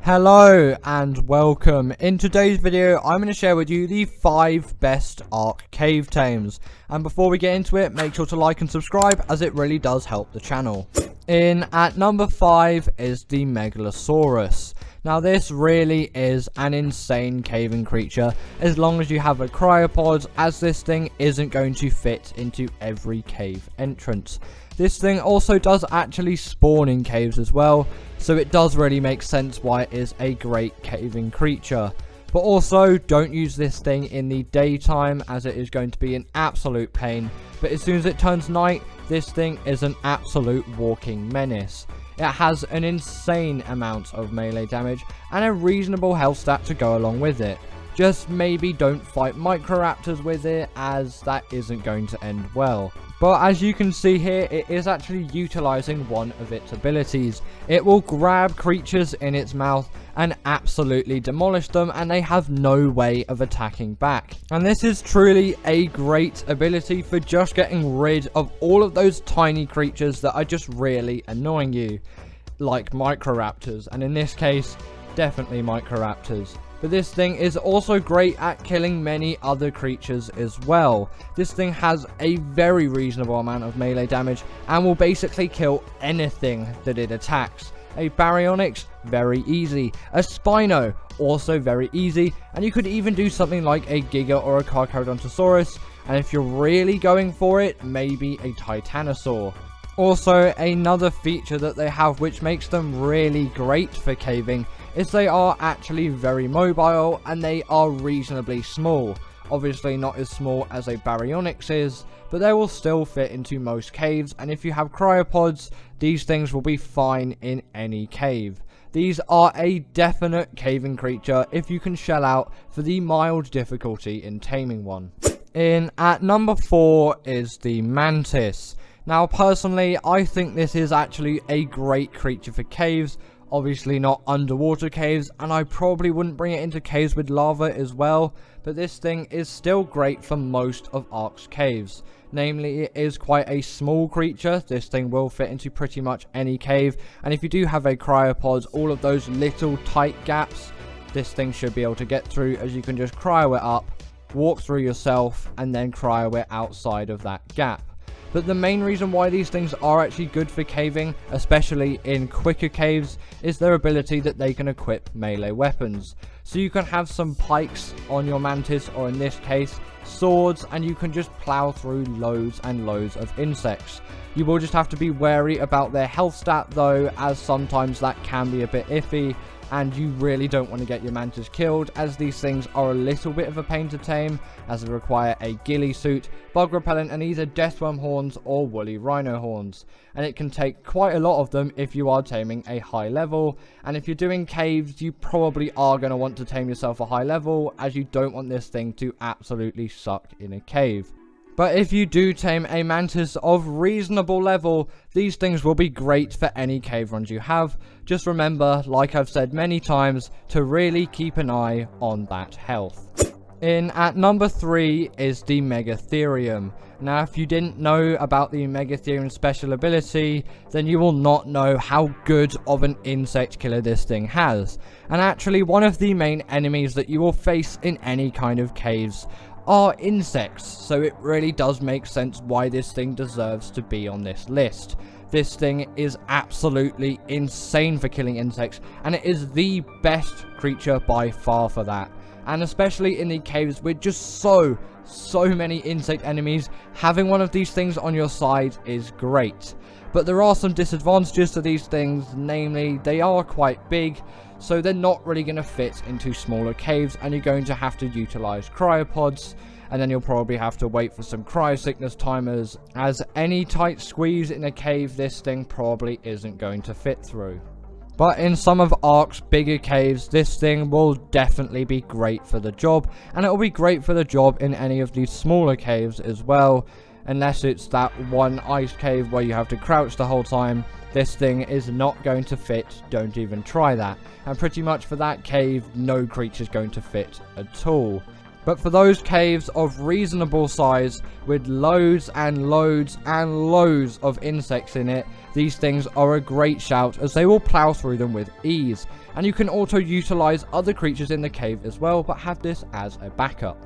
Hello and welcome. In today's video I'm going to share with you the 5 best Ark cave tames, and before we get into it, make sure to like and subscribe as it really does help the channel. In at number 5 is the Megalosaurus. Now this really is an insane caving creature as long as you have a cryopod, as this thing isn't going to fit into every cave entrance. This thing also does actually spawn in caves as well, so it does really make sense why it is a great caving creature. But also, don't use this thing in the daytime as it is going to be an absolute pain, but as soon as it turns night, this thing is an absolute walking menace. It has an insane amount of melee damage and a reasonable health stat to go along with it. Just maybe don't fight Microraptors with it, as that isn't going to end well. But as you can see here, it is actually utilizing one of its abilities. It will grab creatures in its mouth and absolutely demolish them, and they have no way of attacking back. And this is truly a great ability for just getting rid of all of those tiny creatures that are just really annoying you, like Microraptors, and in this case, definitely Microraptors. But this thing is also great at killing many other creatures as well. This thing has a very reasonable amount of melee damage and will basically kill anything that it attacks. A Barionics, very easy. A Spino, also very easy. And you could even do something like a Giga or a Argentavis. And if you're really going for it, maybe a Titanosaur. Also, another feature that they have which makes them really great for caving is they are actually very mobile and they are reasonably small. Obviously not as small as a Barionics is, but they will still fit into most caves, and if you have cryopods, these things will be fine in any cave. These are a definite caving creature if you can shell out for the mild difficulty in taming one. In at number 4 is the Mantis. Now personally, I think this is actually a great creature for caves. Obviously not underwater caves, and I probably wouldn't bring it into caves with lava as well, but this thing is still great for most of Ark's caves. Namely, it is quite a small creature. This thing will fit into pretty much any cave, and if you do have a cryopod, all of those little tight gaps, this thing should be able to get through, as you can just cryo it up, walk through yourself, and then cryo it outside of that gap. But the main reason why these things are actually good for caving, especially in quicker caves, is their ability that they can equip melee weapons. So you can have some pikes on your Mantis, or in this case, swords, and you can just plow through loads and loads of insects. You will just have to be wary about their health stat though, as sometimes that can be a bit iffy, and you really don't want to get your Mantis killed, as these things are a little bit of a pain to tame, as they require a ghillie suit, bug repellent, and either deathworm horns or woolly rhino horns. And it can take quite a lot of them if you are taming a high level, and if you're doing caves, you probably are going to want to tame yourself a high level, as you don't want this thing to absolutely suck in a cave. But if you do tame a Mantis of reasonable level, these things will be great for any cave runs you have. Just remember, like I've said many times, to really keep an eye on that health. In at number 3 is the Meggathereum. Now, if you didn't know about the Meggathereum special ability, then you will not know how good of an insect killer this thing has. And actually, one of the main enemies that you will face in any kind of caves are insects, so it really does make sense why this thing deserves to be on this list. This thing is absolutely insane for killing insects, and it is the best creature by far for that. And especially in the caves with just so many insect enemies, having one of these things on your side is great. But there are some disadvantages to these things, namely they are quite big, so they're not really going to fit into smaller caves, and you're going to have to utilize cryopods, and then you'll probably have to wait for some cryosickness timers, as any tight squeeze in a cave this thing probably isn't going to fit through. But in some of Ark's bigger caves, this thing will definitely be great for the job, and it will be great for the job in any of these smaller caves as well. Unless it's that one ice cave where you have to crouch the whole time, this thing is not going to fit, don't even try that. And pretty much for that cave, no creature's going to fit at all. But for those caves of reasonable size, with loads and loads and loads of insects in it, these things are a great shout, as they will plow through them with ease. and you can auto utilize other creatures in the cave as well, but have this as a backup.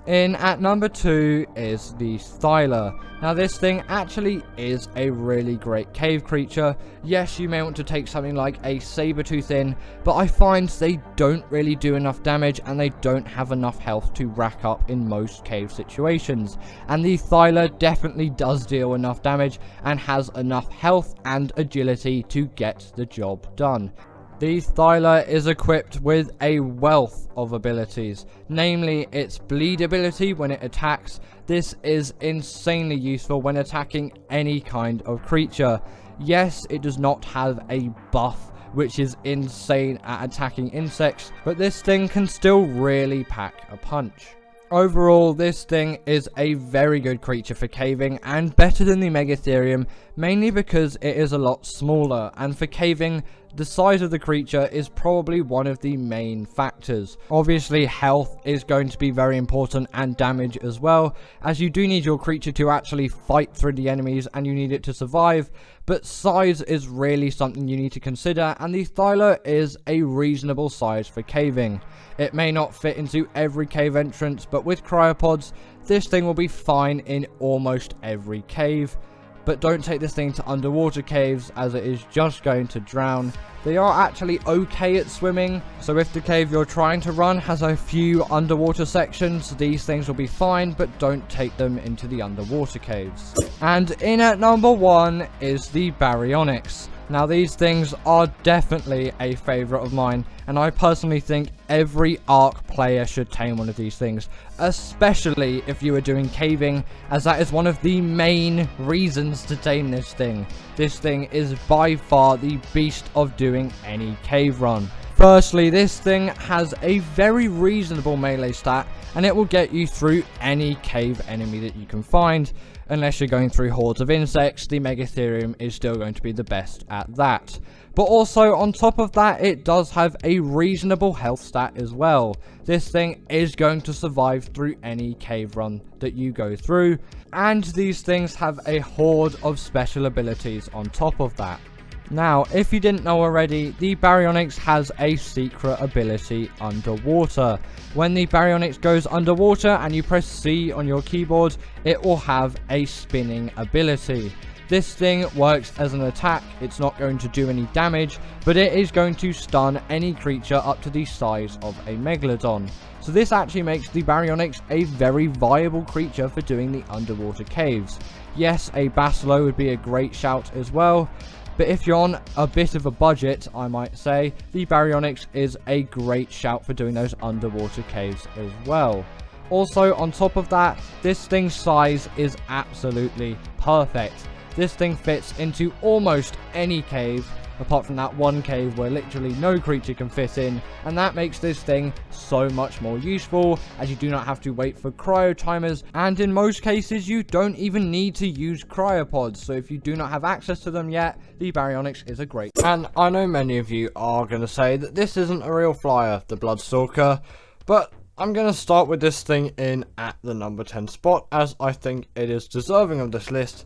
In at number 2 is the Thyler. Now this thing actually is a really great cave creature. Yes, you may want to take something like a Sabertooth in, but I find they don't really do enough damage and they don't have enough health to rack up in most cave situations. And the Thyler definitely does deal enough damage and has enough health and agility to get the job done. The Thyler is equipped with a wealth of abilities, namely its bleed ability when it attacks. This is insanely useful when attacking any kind of creature. Yes, it does not have a buff, which is insane at attacking insects, but this thing can still really pack a punch. Overall, this thing is a very good creature for caving and better than the Meggathereum, mainly because it is a lot smaller, and for caving, the size of the creature is probably one of the main factors. Obviously, health is going to be very important and damage as well, as you do need your creature to actually fight through the enemies and you need it to survive, but size is really something you need to consider, and the Thyler is a reasonable size for caving. It may not fit into every cave entrance, but with cryopods, this thing will be fine in almost every cave. But don't take this thing to underwater caves, as it is just going to drown. They are actually okay at swimming, so if the cave you're trying to run has a few underwater sections, these things will be fine, but don't take them into the underwater caves. And in at number 1 is the Barionics. Now these things are definitely a favourite of mine, and I personally think every Ark player should tame one of these things, especially if you are doing caving, as that is one of the main reasons to tame this thing. This thing is by far the beast of doing any cave run. Firstly, this thing has a very reasonable melee stat, and it will get you through any cave enemy that you can find. Unless you're going through hordes of insects, the Meggathereum is still going to be the best at that. But also, on top of that, it does have a reasonable health stat as well. This thing is going to survive through any cave run that you go through. And these things have a horde of special abilities on top of that. Now, if you didn't know already, the Barionics has a secret ability underwater. When the Barionics goes underwater and you press C on your keyboard, it will have a spinning ability. This thing works as an attack. It's not going to do any damage, but it is going to stun any creature up to the size of a Megalodon. So this actually makes the Barionics a very viable creature for doing the underwater caves. Yes, a Basilo would be a great shout as well, but if you're on a bit of a budget, I might say, the Barionics is a great shout for doing those underwater caves as well. Also, on top of that, this thing's size is absolutely perfect. This thing fits into almost any cave, apart from that one cave where literally no creature can fit in, and that makes this thing so much more useful, as you do not have to wait for cryo timers, and in most cases you don't even need to use cryopods, so if you do not have access to them yet, the Barionics is a great. And I know many of you are going to say that this isn't a real flyer, the Bloodstalker, but I'm going to start with this thing in at the number 10 spot, as I think it is deserving of this list.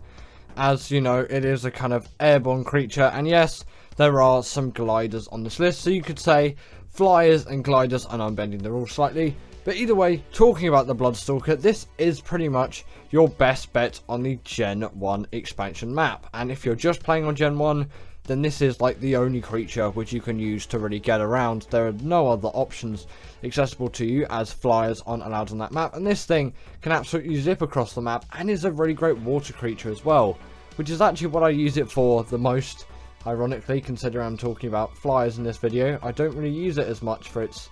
As you know, it is a kind of airborne creature, and yes, there are some gliders on this list, so you could say flyers and gliders, and I'm bending the rules slightly. But either way, talking about the Bloodstalker, this is pretty much your best bet on the Gen 1 expansion map. And if you're just playing on Gen 1, then this is like the only creature which you can use to really get around. There are no other options accessible to you, as flyers aren't allowed on that map, and this thing can absolutely zip across the map and is a really great water creature as well, which is actually what I use it for the most, ironically, considering I'm talking about flyers in this video. I don't really use it as much for its,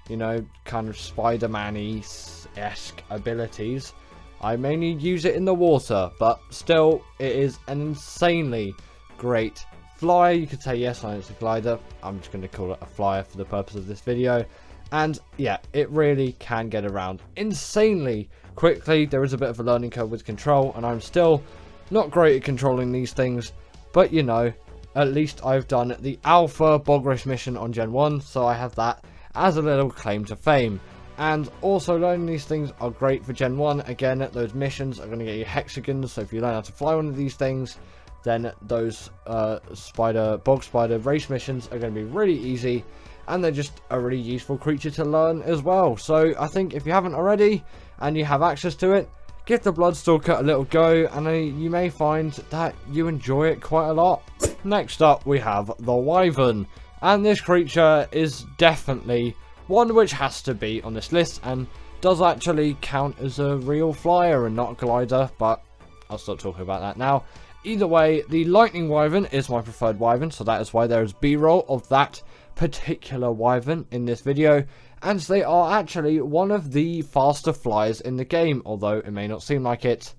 you know, kind of Spider-Man-esque abilities. I mainly use it in the water, but still, it is an insanely great flyer. You could say, yes, I know it's a glider. I'm just going to call it a flyer for the purpose of this video. And yeah, it really can get around insanely quickly. There is a bit of a learning curve with control, and I'm still not great at controlling these things, but you know, at least I've done the Alpha Bogrish mission on Gen 1, so I have that as a little claim to fame. And also, learning these things are great for Gen 1. Again, those missions are going to get you hexagons, so if you learn how to fly one of these things, then those bog spider race missions are going to be really easy. and they're just a really useful creature to learn as well. So I think if you haven't already and you have access to it, give the Bloodstalker a little go, and you may find that you enjoy it quite a lot. Next up we have the Wyvern, and this creature is definitely one which has to be on this list and does actually count as a real flyer and not a glider, but I'll stop talking about that now. Either way, the Lightning Wyvern is my preferred Wyvern, so that is why there is B-roll of that particular Wyvern in this video, and they are actually one of the faster flyers in the game, although it may not seem like it.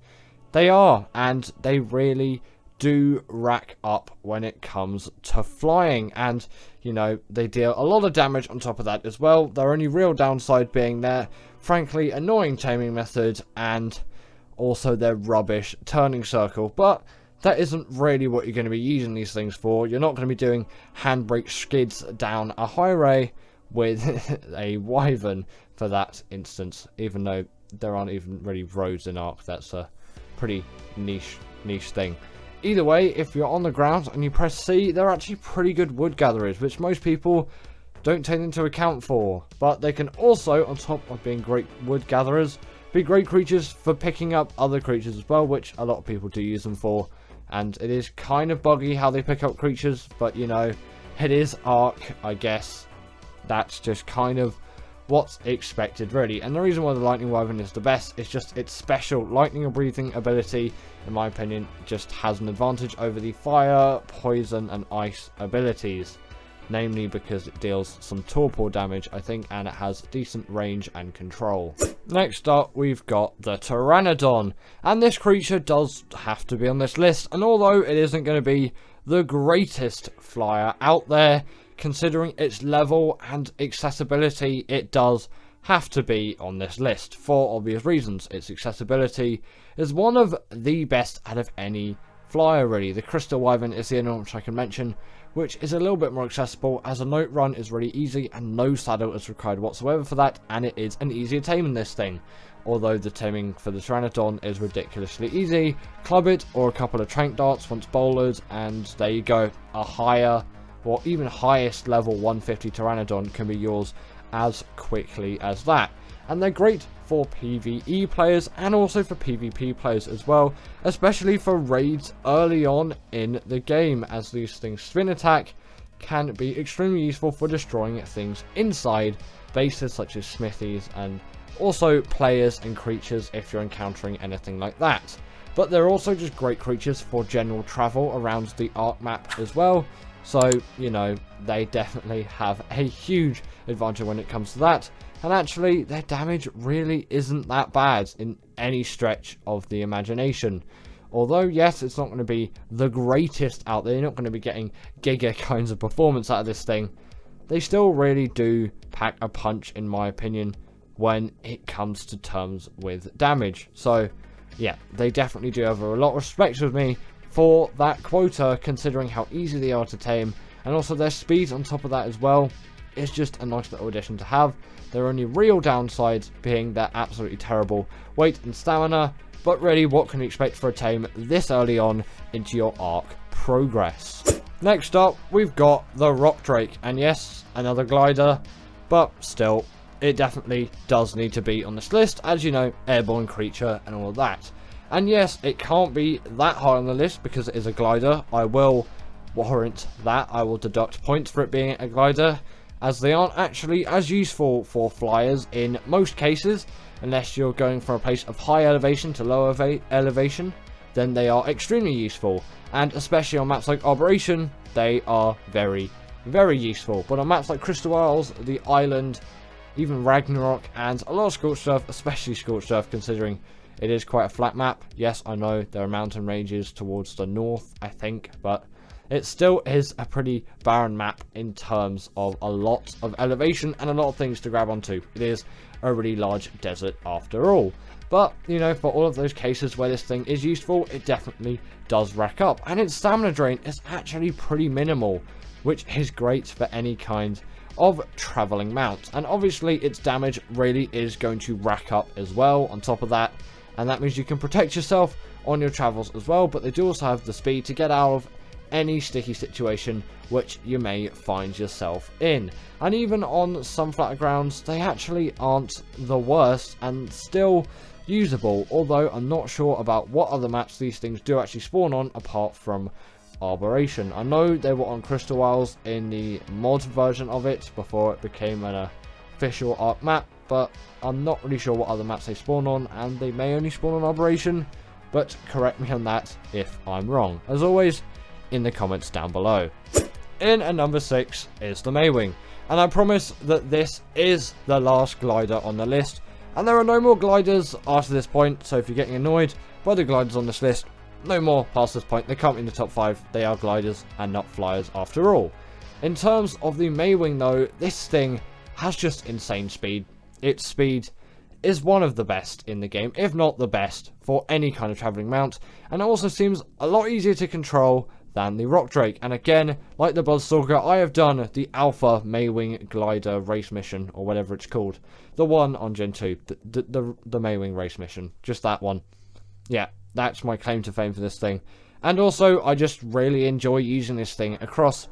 They are, and they really do rack up when it comes to flying, and you know, they deal a lot of damage on top of that as well. Their only real downside being their frankly annoying taming method and also their rubbish turning circle, but that isn't really what you're going to be using these things for. You're not going to be doing handbrake skids down a highway with a Wyvern for that instance, even though there aren't even really roads in Ark. That's a pretty niche thing. Either way, if you're on the ground and you press C, they're actually pretty good wood gatherers, which most people don't take into account for. But they can also, on top of being great wood gatherers, be great creatures for picking up other creatures as well, which a lot of people do use them for. And it is kind of buggy how they pick up creatures, but you know, it is Ark, I guess. That's just kind of what's expected, really. And the reason why the Lightning Wyvern is the best is just its special lightning breathing ability, in my opinion, just has an advantage over the fire, poison and ice abilities. Namely because it deals some torpor damage, I think, and it has decent range and control. Next up, we've got the Pteranodon, and this creature does have to be on this list, and although it isn't going to be the greatest flyer out there, considering its level and accessibility, it does have to be on this list for obvious reasons. Its accessibility is one of the best out of any flyer, really. The Crystal Wyvern is the only one which I can mention, which is a little bit more accessible, as a note run is really easy and no saddle is required whatsoever for that, and it is an easier tame in this thing. Although the taming for the Pteranodon is ridiculously easy. Club it or a couple of trank darts once bowled, and there you go. A higher or even highest level 150 Pteranodon can be yours as quickly as that. And they're great for PvE players and also for PvP players as well, especially for raids early on in the game, as these things spin attack can be extremely useful for destroying things inside bases such as smithies, and also players and creatures if you're encountering anything like that. But they're also just great creatures for general travel around the Ark map as well. So, you know, they definitely have a huge advantage when it comes to that. And actually, their damage really isn't that bad in any stretch of the imagination. Although, yes, it's not going to be the greatest out there. You're not going to be getting giga kinds of performance out of this thing. They still really do pack a punch, in my opinion, when it comes to terms with damage. So, yeah, they definitely do have a lot of respect with me for that quota, considering how easy they are to tame, and also their speed on top of that as well is just a nice little addition to have. Their only real downsides being their absolutely terrible weight and stamina, but really, what can you expect for a tame this early on into your Ark progress? Next up, we've got the Rock Drake, and yes, another glider, but still, it definitely does need to be on this list, as you know, airborne creature and all of that. And yes, it can't be that high on the list because it is a glider. I will warrant that. I will deduct points for it being a glider, as they aren't actually as useful for flyers in most cases, unless you're going from a place of high elevation to low elevation. Then they are extremely useful, and especially on maps like Operation, they are very, very useful. But on maps like Crystal Isles, the Island, even Ragnarok, and a lot of Scorched Earth, especially Scorched Earth, considering it is quite a flat map. Yes, I know there are mountain ranges towards the north, I think, but it still is a pretty barren map in terms of a lot of elevation and a lot of things to grab onto. It is a really large desert after all. But, you know, for all of those cases where this thing is useful, it definitely does rack up. And its stamina drain is actually pretty minimal, which is great for any kind of traveling mount. And obviously its damage really is going to rack up as well on top of that. And that means you can protect yourself on your travels as well, but they do also have the speed to get out of any sticky situation which you may find yourself in. And even on some flatter grounds, they actually aren't the worst and still usable, although I'm not sure about what other maps these things do actually spawn on apart from Arboration. I know they were on Crystal Isles in the mod version of it before it became an official Ark map, but I'm not really sure what other maps they spawn on, and they may only spawn on Arboration, but correct me on that if I'm wrong, as always, in the comments down below. In at number 6 is the Maywing, and I promise that this is the last glider on the list, and there are no more gliders after this point, so if you're getting annoyed by the gliders on this list, no more past this point. They can't be in the top 5, they are gliders and not flyers after all. In terms of the Maywing though, this thing has just insane speed. Its speed is one of the best in the game, if not the best, for any kind of travelling mount, and it also seems a lot easier to control than the Rock Drake. And again, like the Bloodstalker, I have done the Alpha Maywing Glider race mission, or whatever it's called. The one on Gen 2, the Maywing race mission, just that one. Yeah, that's my claim to fame for this thing. And also, I just really enjoy using this thing across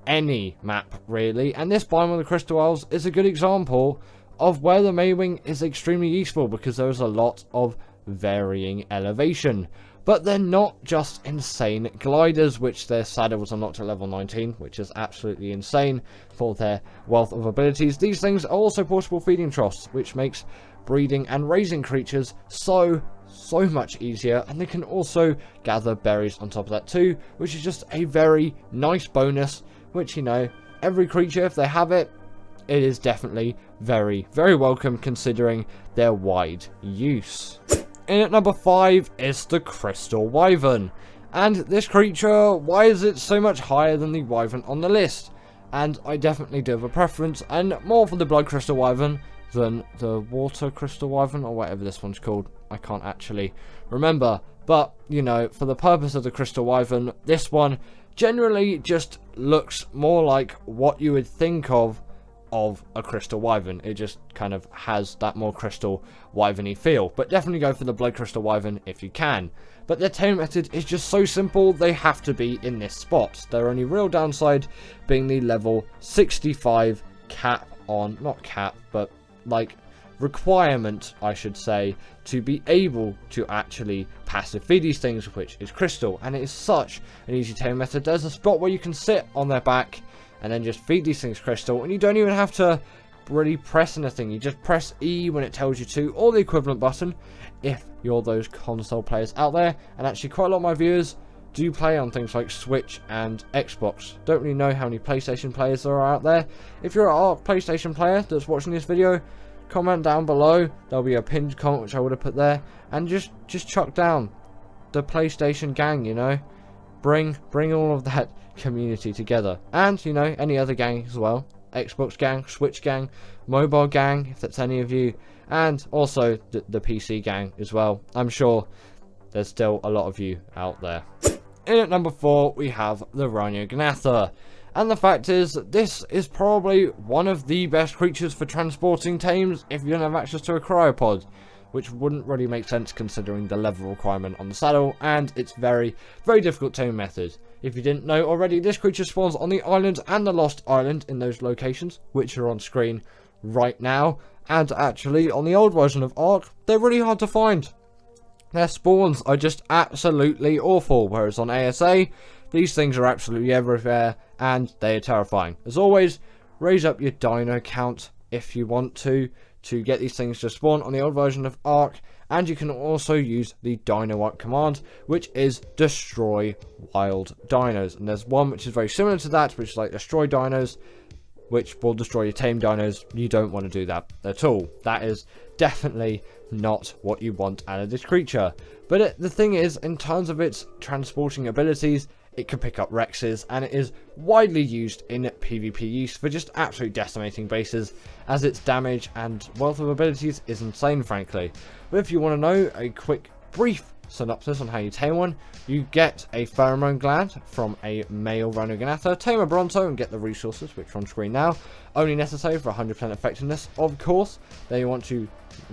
any map, really. And this biome of the Crystal Isles is a good example of where the Maywing is extremely useful, because there's a lot of varying elevation. But they're not just insane gliders, which their saddle was unlocked at level 19, which is absolutely insane for their wealth of abilities. These things are also portable feeding troughs, which makes breeding and raising creatures so much easier, and they can also gather berries on top of that too, which is just a very nice bonus, which, you know, every creature, if they have it, it is definitely very welcome considering their wide use. In at number 5 is the Crystal Wyvern, and this creature, why is it so much higher than the Wyvern on the list? And I definitely do have a preference, and more for the Blood Crystal Wyvern than the Water Crystal Wyvern, or whatever this one's called. I can't actually remember, but, you know, for the purpose of the Crystal Wyvern, this one generally just looks more like what you would think of a Crystal Wyvern. It just kind of has that more Crystal Wyvern-y feel, but definitely go for the Blood Crystal Wyvern if you can. But their tame method is just so simple, they have to be in this spot. Their only real downside being the level 65 cap on, not cap, but like requirement, I should say, to be able to actually passive feed these things, which is Crystal. And it is such an easy tame method. There's a spot where you can sit on their back and then just feed these things Crystal, and you don't even have to really press anything. You just press E when it tells you to, or the equivalent button if you're those console players out there. And actually quite a lot of my viewers do play on things like Switch and Xbox. Don't really know how many PlayStation players there are out there. If you're a PlayStation player that's watching this video, comment down below. There'll be a pinned comment which I would have put there, and just chuck down the PlayStation gang, you know. Bring all of that community together, and, you know, any other gang as well. Xbox gang, Switch gang, mobile gang, if that's any of you, and also the PC gang as well. I'm sure there's still a lot of you out there. In at number 4 we have the Renoganata, and the fact is, this is probably one of the best creatures for transporting tames if you don't have access to a cryopod, which wouldn't really make sense considering the level requirement on the saddle and its very difficult tame method. If you didn't know already, this creature spawns on the island and the Lost Island in those locations, which are on screen right now. And actually, on the old version of Ark, they're really hard to find. Their spawns are just absolutely awful, whereas on ASA, these things are absolutely everywhere, and they are terrifying. As always, raise up your dino count if you want to get these things to spawn on the old version of Ark. And you can also use the Dino Ark command, which is destroy wild dinos. And there's one which is very similar to that, which is like destroy dinos, which will destroy your tame dinos. You don't want to do that at all. That is definitely not what you want out of this creature. But the thing is, in terms of its transporting abilities, it can pick up Rexes, and it is widely used in PvP use for just absolutely decimating bases, as its damage and wealth of abilities is insane, frankly. But if you want to know a quick, brief synopsis on how you tame one. You get a pheromone gland from a male Renoganata, tame a Bronto and get the resources, which are on screen now. Only necessary for 100% effectiveness, of course. Then you want to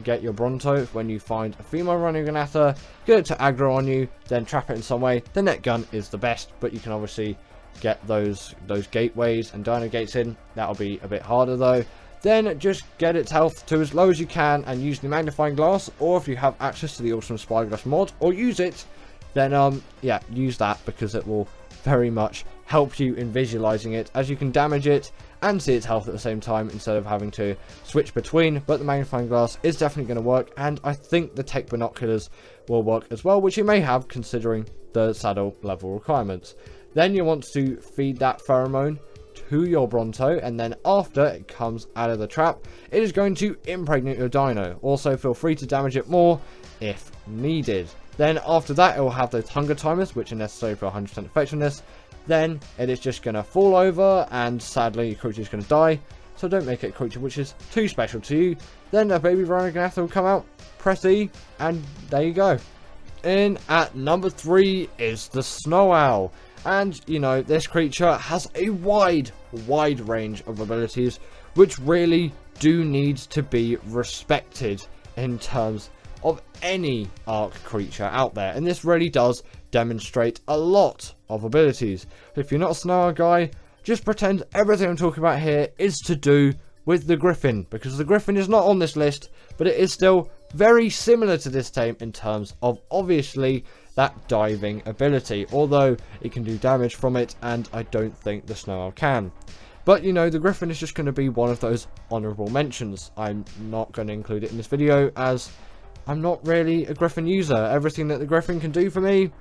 get your Bronto when you find a female Renoganata, get it to aggro on you, then trap it in some way. The net gun is the best, but you can obviously get those gateways and dino gates in. That'll be a bit harder though. Then just get its health to as low as you can and use the magnifying glass, or if you have access to the awesome spyglass mod or use it, then yeah, use that, because it will very much help you in visualizing it, as you can damage it and see its health at the same time instead of having to switch between. But the magnifying glass is definitely going to work, and I think the tech binoculars will work as well, which you may have considering the saddle level requirements. Then you want to feed that pheromone to your Bronto, and then after it comes out of the trap, it is going to impregnate your dino. Also, feel free to damage it more if needed. Then after that, it will have those hunger timers, which are necessary for 100% effectiveness. Then it is just going to fall over, and sadly your creature is going to die, so don't make it a creature which is too special to you. Then a baby Renoganata will come out, press E, and there you go. In at number 3 is the Snow Owl. And, you know, this creature has a wide range of abilities, which really do need to be respected in terms of any Ark creature out there. And this really does demonstrate a lot of abilities. If you're not a Snow Owl guy, just pretend everything I'm talking about here is to do with the Griffin, because the Griffin is not on this list, but it is still very similar to this tame in terms of obviously that diving ability, although it can do damage from it, and I don't think the Snow Owl can. But you know, the Griffin is just going to be one of those honourable mentions. I'm not going to include it in this video, as I'm not really a Griffin user. Everything that the Griffin can do for me,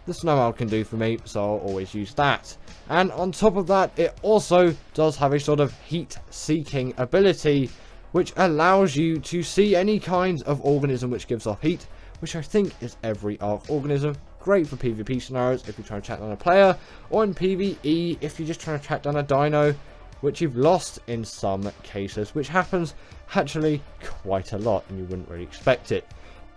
the Snow Owl can do for me, so I'll always use that. And on top of that, it also does have a sort of heat-seeking ability, which allows you to see any kind of organism which gives off heat, which I think is every Ark organism. Great for PvP scenarios if you're trying to track down a player, or in PvE if you're just trying to track down a dino, which you've lost in some cases, which happens actually quite a lot and you wouldn't really expect it.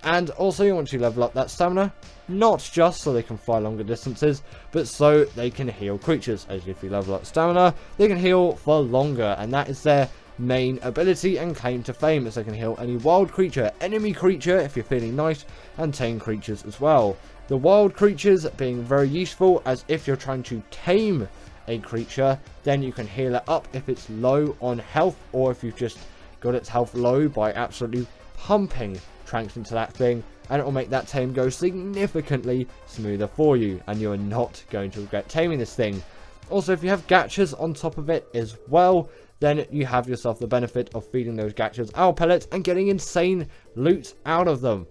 And also you want to level up that stamina, not just so they can fly longer distances, but so they can heal creatures, as if you level up stamina, they can heal for longer, and that is their main ability and claim to fame, as they can heal any wild creature, enemy creature if you're feeling nice, and tame creatures as well. The wild creatures being very useful, as if you're trying to tame a creature, then you can heal it up if it's low on health, or if you've just got its health low by absolutely pumping tranks into that thing, and it will make that tame go significantly smoother for you, and you are not going to regret taming this thing. Also, if you have gachas on top of it as well, then you have yourself the benefit of feeding those gachas owl pellets and getting insane loot out of them,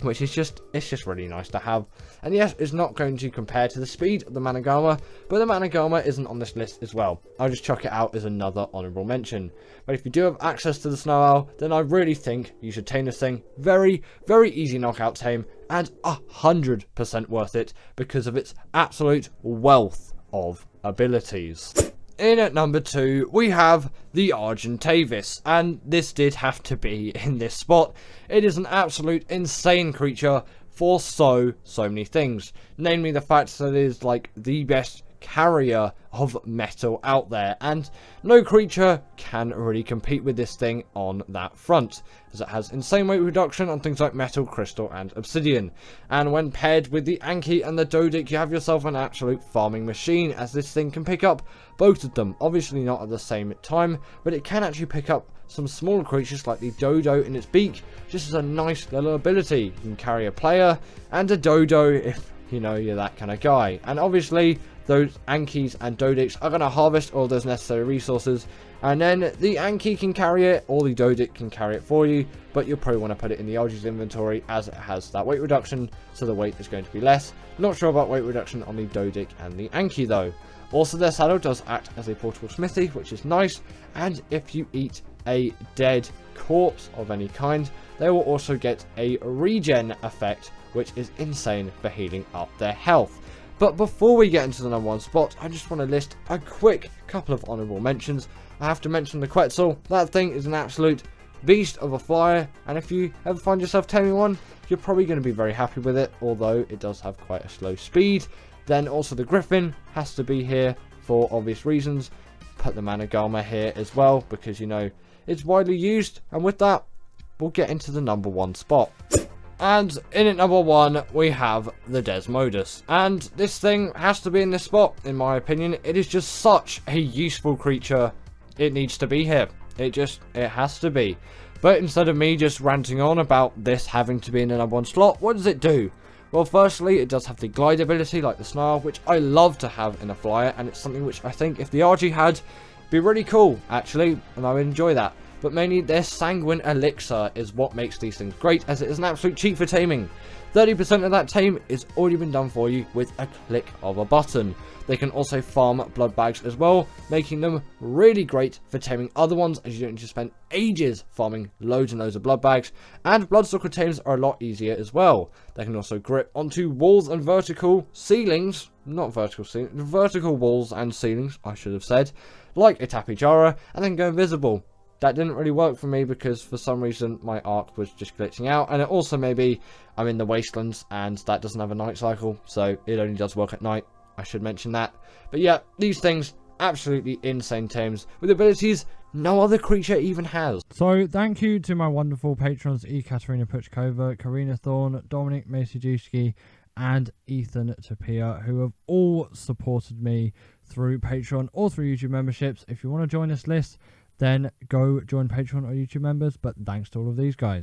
which is just really nice to have. And yes, it's not going to compare to the speed of the Managama, but the Managama isn't on this list as well. I'll just chuck it out as another honourable mention. But if you do have access to the Snow Owl, then I really think you should tame this thing. Very easy knockout tame, and 100% worth it because of its absolute wealth of abilities. In at number 2, we have the Argentavis, and this did have to be in this spot. It is an absolute insane creature for so many things, namely the fact that it is like the best carrier of metal out there, and no creature can really compete with this thing on that front, as it has insane weight reduction on things like metal, crystal and obsidian. And when paired with the Anki and the Dodic, you have yourself an absolute farming machine, as this thing can pick up both of them, obviously not at the same time, but it can actually pick up some smaller creatures like the Dodo in its beak, just as a nice little ability. You can carry a player and a Dodo if you know you're that kind of guy, and obviously those Ankis and Dodics are going to harvest all those necessary resources, and then the Anki can carry it, or the Dodic can carry it for you, but you'll probably want to put it in the Algae's inventory, as it has that weight reduction, so the weight is going to be less. Not sure about weight reduction on the Dodic and the Anki though. Also, their saddle does act as a portable smithy, which is nice, and if you eat a dead corpse of any kind, they will also get a regen effect, which is insane for healing up their health. But before we get into the number 1 spot, I just want to list a quick couple of honourable mentions. I have to mention the Quetzal. That thing is an absolute beast of a flyer, and if you ever find yourself taming one, you're probably going to be very happy with it, although it does have quite a slow speed. Then also the griffin has to be here for obvious reasons. Put the Managama here as well, because you know it's widely used. And with that, we'll get into the number 1 spot. And in at number 1, we have the Desmodus. And this thing has to be in this spot, in my opinion. It is just such a useful creature. It needs to be here. It has to be. But instead of me just ranting on about this having to be in the number 1 slot, what does it do? Well, firstly, it does have the glide ability like the snarl, which I love to have in a flyer, and it's something which I think if the RG had, be really cool, actually, and I would enjoy that. But mainly their sanguine elixir is what makes these things great, as it is an absolute cheat for taming. 30% of that tame is already been done for you with a click of a button. They can also farm blood bags as well, making them really great for taming other ones, as you don't need to spend ages farming loads and loads of blood bags. And Bloodstalker tames are a lot easier as well. They can also grip onto walls and vertical ceilings, not vertical ceilings, vertical walls and ceilings, I should have said, like a Tapijara, and then go invisible. That didn't really work for me because for some reason my arc was just glitching out, and it also maybe I'm in the wastelands and that doesn't have a night cycle, so it only does work at night. I should mention that. But yeah, these things, absolutely insane tames with abilities no other creature even has. So thank you to my wonderful patrons Katerina Puchkova, Karina Thorne, Dominic Masijewski, and Ethan Tapia, who have all supported me through Patreon or through YouTube memberships. If you want to join this list, then go join Patreon or YouTube members, but thanks to all of these guys.